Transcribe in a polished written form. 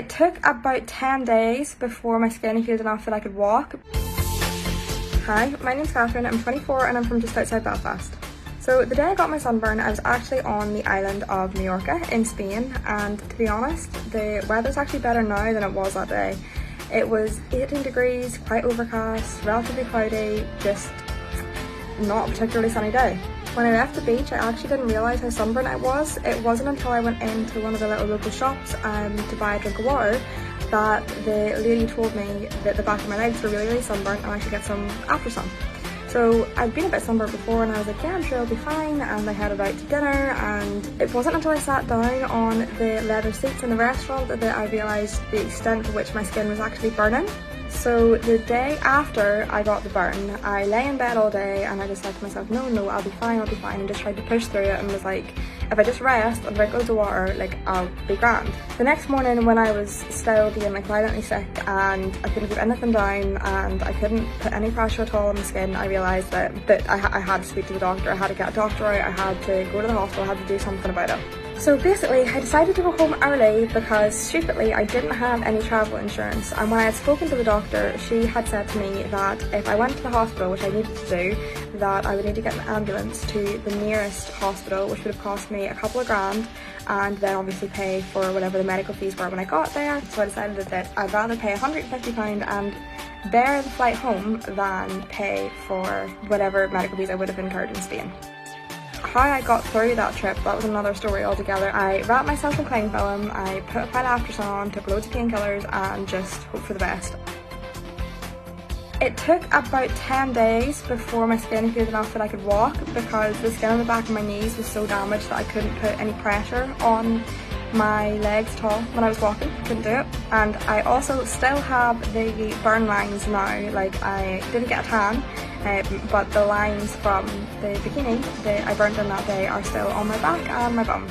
It took about 10 days before my skin healed enough that I could walk. Hi, my name's Catherine, I'm 24 and I'm from just outside Belfast. So the day I got my sunburn, I was actually on the island of Mallorca in Spain, and to be honest, the weather's actually better now than it was that day. It was 18 degrees, quite overcast, relatively cloudy, just not a particularly sunny day. When I left the beach, I actually didn't realise how sunburned I was. It wasn't until I went into one of the little local shops to buy a drink of water that the lady told me that the back of my legs were really sunburnt and I should get some after sun. So I'd been a bit sunburnt before and I was like, yeah, I'm sure I'll be fine, and I headed out to dinner, and it wasn't until I sat down on the leather seats in the restaurant that I realised the extent to which my skin was actually burning. So the day after I got the burn, I lay in bed all day and I just said to myself, no, I'll be fine, and just tried to push through it and was like, if I just rest and drink loads of water, like, I'll be grand. The next morning when I was still being like violently sick and I couldn't keep anything down and I couldn't put any pressure at all on my skin, I realised that I had to speak to the doctor. I had to get a doctor out, I had to go to the hospital, I had to do something about it. So basically, I decided to go home early because, stupidly, I didn't have any travel insurance, and when I had spoken to the doctor, she had said to me that if I went to the hospital, which I needed to do, that I would need to get an ambulance to the nearest hospital, which would have cost me a couple of grand, and then obviously pay for whatever the medical fees were when I got there. So I decided that I'd rather pay £150 and bear the flight home than pay for whatever medical fees I would have incurred in Spain. How I got through that trip, that was another story altogether. I wrapped myself in cling film, I put a pile of after sun on, took loads of painkillers and just hoped for the best. It took about 10 days before my skin healed enough that I could walk, because the skin on the back of my knees was so damaged that I couldn't put any pressure on my legs at all when I was walking. Couldn't do it. And I also still have the burn lines now. Like, I didn't get a tan, but the lines from the bikini that I burnt in that day are still on my back and my bum.